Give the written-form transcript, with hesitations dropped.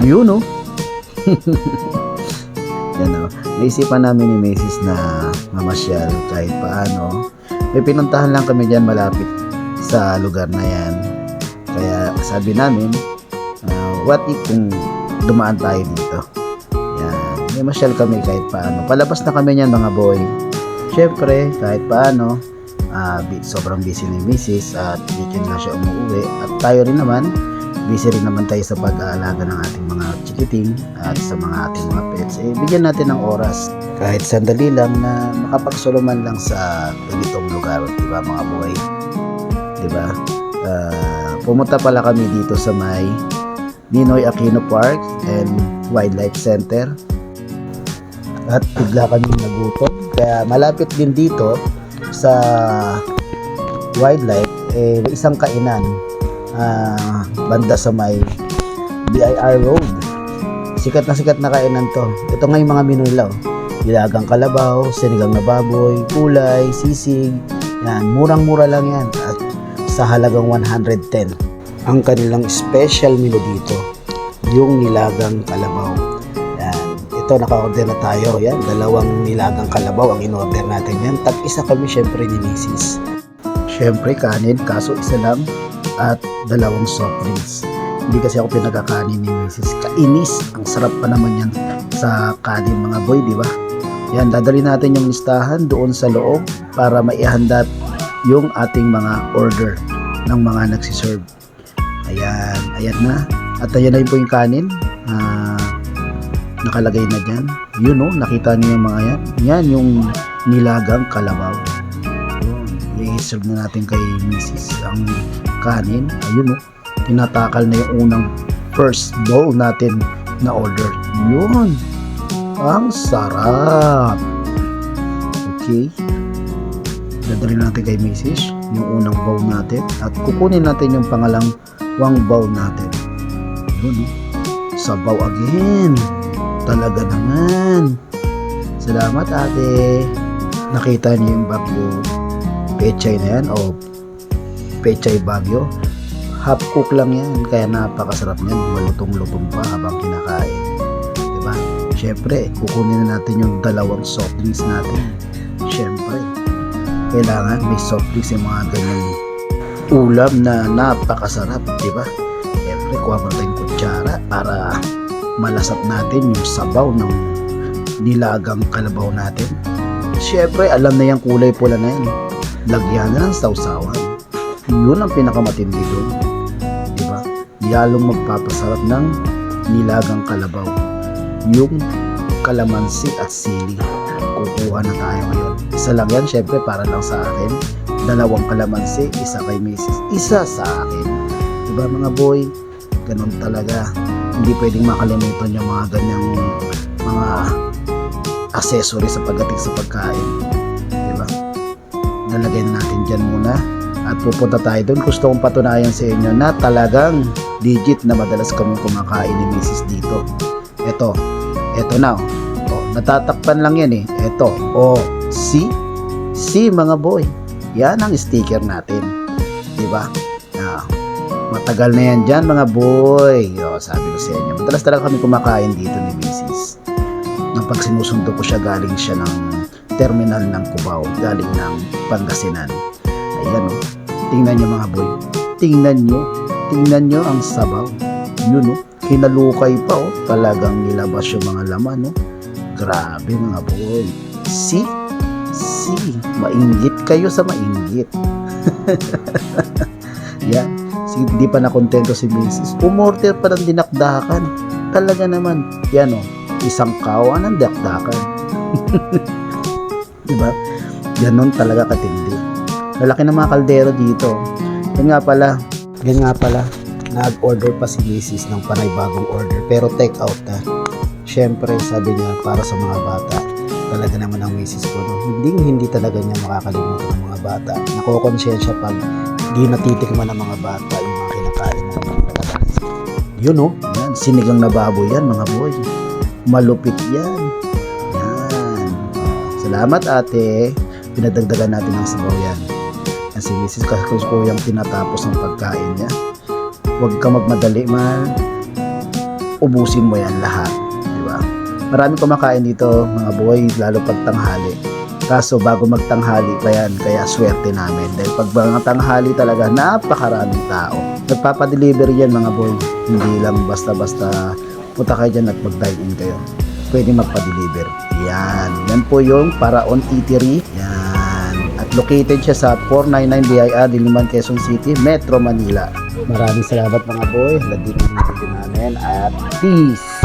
Yun o. Yan o. Naisipan namin ni Mrs. na mamasyal kahit paano. May pinuntahan lang kami dyan malapit sa lugar na yan. Kaya sabi namin, what if kung dumaan tayo dito? Yan. May masyal kami kahit paano. Palabas na kami niyan mga boy. Syempre, kahit paano, sobrang busy ni Mrs. at weekend na siya umuwi. At tayo rin naman, busy rin naman tayo sa pag-aalaga ng ating mga chikiting at sa mga ating mga pets. Bigyan natin ng oras kahit sandali lang na makapagsuluman lang sa ganitong lugar, diba mga boy? Diba? Pumunta pala kami dito sa may Ninoy Aquino Park and Wildlife Center at bigla kaming nagutom, kaya malapit din dito sa wildlife may isang kainan banda sa may BIR Road. Sikat na kainan to. Ito nga yung mga menu nila. Nilagang kalabaw, sinigang na baboy, kulay, sisig. Yan, murang-mura lang yan at sa halagang 110. Ang kanilang special menu dito, yung nilagang kalabaw. Yan, ito naka-order na tayo. Yan, 2 nilagang kalabaw ang in-order natin yan. Tag-isa kami syempre ni Mrs. Syempre kanin, kaso isa lang at 2 soft drinks. Hindi kasi ako pinagkakanin ni Mrs. Kainis. Ang sarap pa naman yan sa kanin mga boy, di ba? Yan, dadali natin yung listahan doon sa loob para maihanda yung ating mga order ng mga nagsiserve. Ayan na. At ayan na po yung kanin. Nakalagay na dyan. Yun o, nakita niyo yung mga yan. Yan yung nilagang kalabaw. I-serve na natin kay Mrs. ang kanin. Ayun o, tinatakal na yung unang first bowl natin na order. Yun, ang sarap. Okay, dadalhin natin kay Mrs. yung unang bowl natin at kukunin natin yung pangalawang bowl natin. Yun o, sabaw again. Talaga naman. Salamat ate. Nakita niyo yung Bagyo pechay na yan o pechay Bagyo. Half cook lang yan, kaya napakasarap niyan. Malutong-lutong pa habang kinakain, diba? Syempre, kukunin na natin yung 2 soft drinks natin. Syempre, kailangan may soft drinks yung mga ganyang ulam na napakasarap, diba? Syempre, kuha mo tayong kutsara para malasap natin yung sabaw ng nilagang kalabaw natin. Syempre, alam na yung kulay pula na yan. Lagyan na ng sausawan. Yun ang pinakamatindi doon, diba? Lalong magpapasarap ng nilagang kalabaw yung kalamansi at sili. Kukuha na tayo ngayon. Isa lang yan, syempre para lang sa akin. 2 kalamansi, isa kay Mrs., isa sa akin. Diba mga boy? Ganun talaga. Hindi pwedeng makalimutan yung mga ganyang mga accessory sa pagdating sa pagkain. Diba? Nalagay natin dyan muna at pupunta tayo doon. Gusto kong patunayan sa inyo na talagang legit na madalas kami kumakain ni Mrs. dito. Eto na natatakpan lang yan eto, see mga boy, yan ang sticker natin, diba? Matagal na yan dyan mga boy. Sabi ko sa inyo, madalas talaga kami kumakain dito ni Mrs. nang pag sinusundo ko siya, galing siya ng terminal ng Cubao, galing ng Pangasinan. Ayan o, tingnan nyo mga boy, tingnan nyo ang sabaw. Yun o, kinalukay pa o, talagang nilabas yung mga laman o. Grabe mga boy. See, mainggit kayo sa mainggit. Yan, hindi pa nakontento si Mrs. Umorder pa ng dinakdakan. Talaga naman, yan o, isang kawan ng dinakdakan. Diba? Ganon talaga katindi. Lalaki ng mga kaldero dito. Yan nga pala, nag-order pa si Mrs. ng panay-bagong order, pero take out na. Syempre, sabi niya, para sa mga bata. Talaga naman ang Mrs. ko, no? Hindi talaga niya makakalimutan ng mga bata. Nakokonsensya pag di natitikman ng mga bata yung mga kinakain ng mga bata. Yun o, yan, sinigang na baboy yan mga boy. Malupit yan. Yan. Salamat ate. Pinadagdagan natin ng sabaw yan. Yan si Mrs. Kuyang tinatapos ng pagkain niya. Huwag ka magmadali, man. ubusin mo yan lahat, di ba? Marami kumakain dito mga boy, lalo pag tanghali. Kaso bago magtanghali pa yan, kaya swerte namin. Dahil pag mga tanghali talaga, napakaraming tao. Nagpapadeliver yan mga boy. Hindi lang basta-basta punta kayo dyan at mag-dine-in kayo. Pwede magpa-deliver. Yan po yung Paraon Eatery. Yan. At located siya sa 499 BIR, Diliman, Quezon City, Metro Manila. Maraming salamat mga boy. Nandito yung video namin at peace!